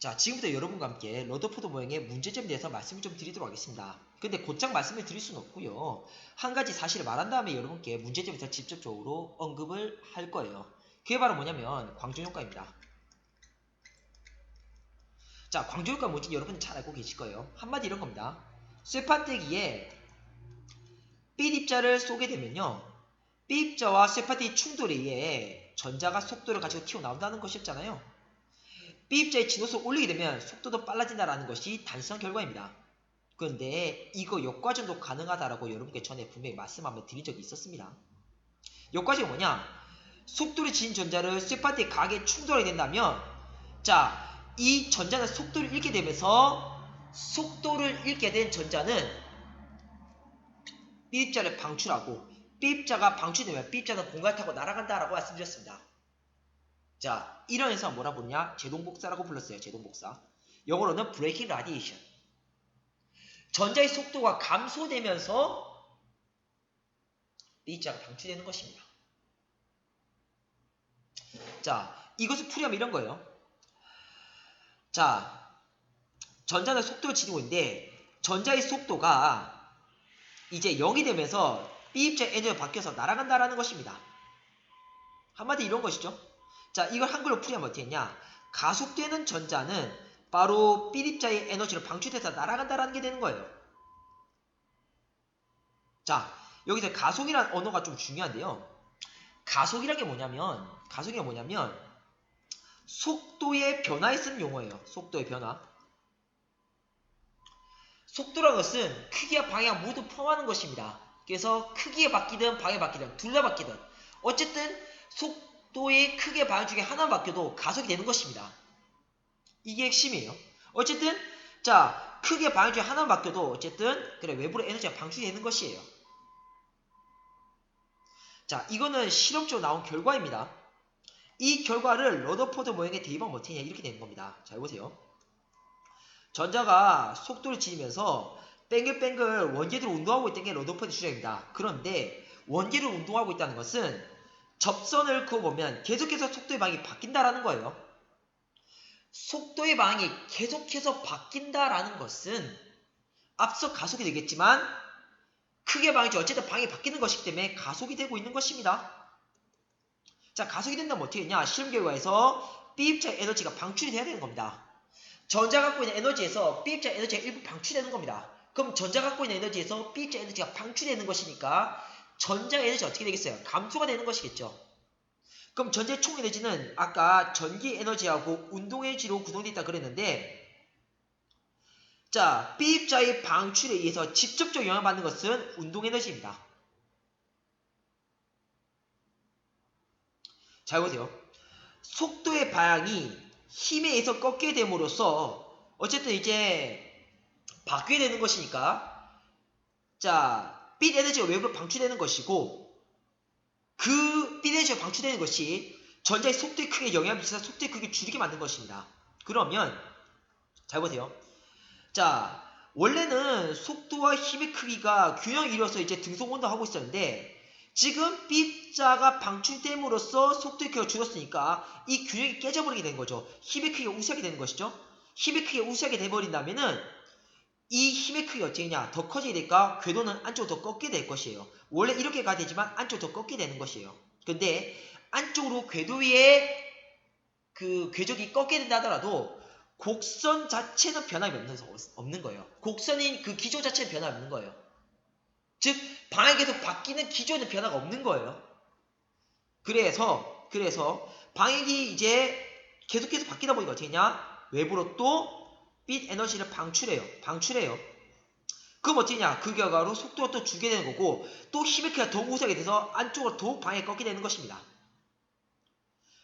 자, 지금부터 여러분과 함께 러더포드 모형의 문제점에 대해서 말씀을 좀 드리도록 하겠습니다. 근데 곧장 말씀을 드릴 수는 없고요. 한 가지 사실을 말한 다음에 여러분께 문제점에 대해서 직접적으로 언급을 할 거예요. 그게 바로 뭐냐면 광전효과입니다. 자, 광전효과 뭔지 여러분은 잘 알고 계실 거예요. 한마디 이런 겁니다. 쇠판대기에 B입자를 쏘게 되면요. B입자와 쇠판대기 충돌에 의해 전자가 속도를 가지고 튀어나온다는 것이었잖아요. B입자의 진호수를 올리게 되면 속도도 빨라진다는 것이 단순한 결과입니다. 그런데 이거 역과정도 가능하다라고 여러분께 전에 분명히 말씀 한번 드린 적이 있었습니다. 역과정이 뭐냐? 속도를 지닌 전자를 쇠판대에 강하게 충돌하게 된다면 자, 이 전자는 속도를 잃게 되면서 속도를 잃게 된 전자는 B입자를 방출하고 B입자가 방출되면 B입자는 공간을 타고 날아간다라고 말씀드렸습니다. 자, 이런 현상을 뭐라 부르냐? 제동복사라고 불렀어요. 제동복사. 영어로는 breaking radiation. 전자의 속도가 감소되면서 B자가 방출되는 것입니다. 자, 이것을 풀이하면 이런 거예요. 자, 전자는 속도를 지니고 있는데 전자의 속도가 이제 0이 되면서 B입자의 에너지가 바뀌어서 날아간다라는 것입니다. 한마디 이런 것이죠. 자, 이걸 한글로 풀이하면 어떻게 했냐? 가속되는 전자는 바로 B입자의 에너지로 방출돼서 날아간다라는 게 되는 거예요. 자, 여기서 가속이라는 언어가 좀 중요한데요. 가속이란 게 뭐냐면 속도의 변화에 쓰는 용어예요. 속도의 변화. 속도라는 것은 크기와 방향 모두 포함하는 것입니다. 그래서 크기에 바뀌든 방향에 바뀌든 둘 다 바뀌든 어쨌든 속도의 크기와 방향 중에 하나만 바뀌어도 가속이 되는 것입니다. 이게 핵심이에요. 어쨌든 자, 크기와 방향 중에 하나만 바뀌어도 어쨌든 그래 외부로 에너지가 방출이 되는 것이에요. 자, 이거는 실험적으로 나온 결과입니다. 이 결과를 러더포드 모형에 대입하면 어떻게 되냐 이렇게 되는 겁니다. 잘 보세요. 전자가 속도를 지니면서 뱅글뱅글 원계대로 운동하고 있다는 게 러더포드 주장입니다. 그런데 원계대로 운동하고 있다는 것은 접선을 그어보면 계속해서 속도의 방향이 바뀐다라는 거예요. 속도의 방향이 계속해서 바뀐다라는 것은 앞서 가속이 되겠지만 크게 방향이지 어쨌든 방향이 바뀌는 것이기 때문에 가속이 되고 있는 것입니다. 자, 가속이 된다면 어떻게 되냐? 실험 결과에서 B입자의 에너지가 방출이 돼야 되는 겁니다. 전자가 갖고 있는 에너지에서 B입자의 에너지가 일부 방출되는 겁니다. 그럼 전자가 갖고 있는 에너지에서 B입자의 에너지가 방출되는 것이니까 전자의 에너지가 어떻게 되겠어요? 감소가 되는 것이겠죠. 그럼 전자의 총 에너지는 아까 전기 에너지하고 운동 에너지로 구성되어 있다 그랬는데 자, B입자의 방출에 의해서 직접적으로 영향받는 것은 운동 에너지입니다. 잘 보세요. 속도의 방향이 힘에 의해서 꺾이게 됨으로써 어쨌든 이제 바뀌게 되는 것이니까 자, 빛 에너지가 외부로 방출되는 것이고 그 빛 에너지가 방출되는 것이 전자의 속도의 크기에 영향을 미쳐서 속도의 크기를 줄이게 만든 것입니다. 그러면 잘 보세요. 자, 원래는 속도와 힘의 크기가 균형을 이뤄서 이제 등속운동하고 있었는데 지금 B자가 방출됨으로써 속도의 크기가 줄었으니까 이 균형이 깨져버리게 된 거죠. 힘의 크기가 우세하게 되는 것이죠. 힘의 크기가 우세하게 돼버린다면은 이 힘의 크기가 어떻게 되냐? 더 커지게 될까? 궤도는 안쪽으로 더 꺾게 될 것이에요. 원래 이렇게 가야 되지만 안쪽으로 더 꺾게 되는 것이에요. 근데 안쪽으로 궤도 위에 그 궤적이 꺾게 된다 하더라도 곡선 자체는 변함이 없는 거예요. 곡선인 그 기조 자체는 변함이 없는 거예요. 즉 방향이 계속 바뀌는 기조에는 변화가 없는 거예요. 그래서 방향이 이제 계속해서 바뀌다 보니까 어떻게 되냐? 외부로 또 빛 에너지를 방출해요. 그럼 어떻게 되냐? 그 결과로 속도가 또 줄게 되는 거고 또 힘의 크기가 더욱 우세하게 돼서 안쪽으로 더욱 방향이 꺾게 되는 것입니다.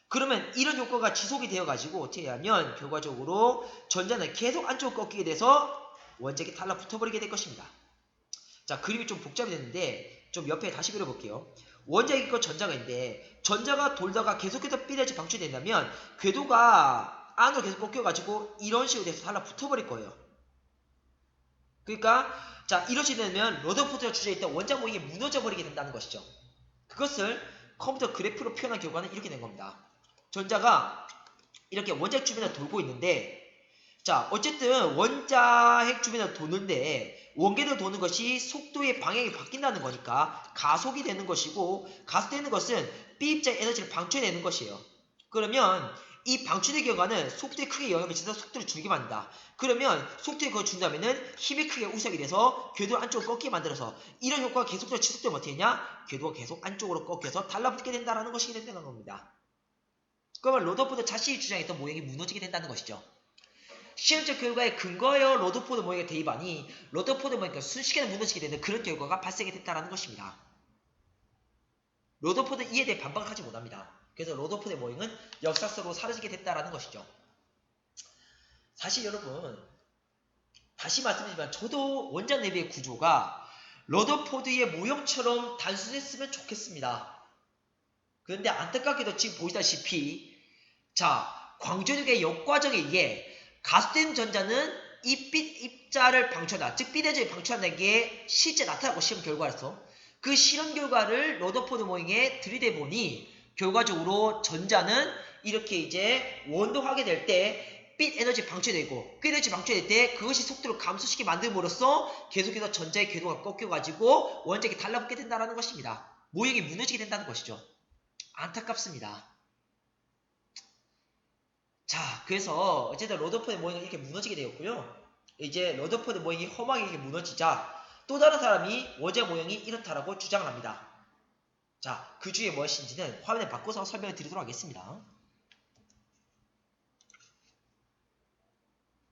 그러면 이런 효과가 지속이 되어가지고 어떻게 하면 결과적으로 전자는 계속 안쪽으로 꺾이게 돼서 원자핵이 달라붙어버리게 될 것입니다. 자, 그림이 좀 복잡이 됐는데 좀 옆에 다시 그려볼게요. 원자핵이 있고 전자가 있는데 전자가 돌다가 계속해서 B에너지 방출된다면 궤도가 안으로 계속 꺾여가지고 이런 식으로 돼서 달라붙어버릴 거예요. 그러니까 자, 이런 식으로 되면 러더포드가 주제있던 원자 모형이 무너져버리게 된다는 것이죠. 그것을 컴퓨터 그래프로 표현한 결과는 이렇게 된 겁니다. 전자가 이렇게 원자핵 주변에 돌고 있는데 자, 어쨌든 원자핵 주변에서 도는데 원계대로 도는 것이 속도의 방향이 바뀐다는 거니까 가속이 되는 것이고 가속되는 것은 B 입자의 에너지를 방출해내는 것이에요. 그러면 이 방출의 결과는 속도에 크게 영향을 미쳐서 속도를 줄게 만든다. 그러면 속도에 그걸 준다면은 힘이 크게 우석이 돼서 궤도를 안쪽으로 꺾이게 만들어서 이런 효과가 계속적으로 지속되면 어떻게 되냐? 궤도가 계속 안쪽으로 꺾여서 달라붙게 된다는 것이 된다는 겁니다. 그러면 로더포드 자신이 주장했던 모형이 무너지게 된다는 것이죠. 시험적 결과에 근거하여 로더포드 모형의 대입하니 로더포드 모형이 순식간에 무너지게 되는 그런 결과가 발생이 됐다는 것입니다. 로더포드는 이에 대해 반박을 하지 못합니다. 그래서 로더포드의 모형은 역사 속으로 사라지게 됐다는 것이죠. 사실 여러분 다시 말씀드리지만 저도 원자 내부의 구조가 러더포드의 모형처럼 단순했으면 좋겠습니다. 그런데 안타깝게도 지금 보시다시피 자 광전육의 역과정에 의해 가속된 전자는 이 빛 입자를 방출한다. 즉 빛 에너지를 방출한다는 게 실제 나타나고 시험 결과에서 그 실험 결과를 러더포드 모형에 들이대 보니 결과적으로 전자는 이렇게 이제 원동하게 될 때 빛 에너지 방출되고 빛 에너지 방출될 때 그것이 속도를 감소시키게 만듦으로써 계속해서 전자의 궤도가 꺾여가지고 원자핵이 달라붙게 된다는 것입니다. 모형이 무너지게 된다는 것이죠. 안타깝습니다. 자, 그래서 어쨌든 러더포드 모형이 이렇게 무너지게 되었고요. 이제 러더포드 모형이 험하게 이렇게 무너지자 또 다른 사람이 원자 모형이 이렇다라고 주장을 합니다. 자, 그 주에 무엇인지는 화면에 바꿔서 설명을 드리도록 하겠습니다.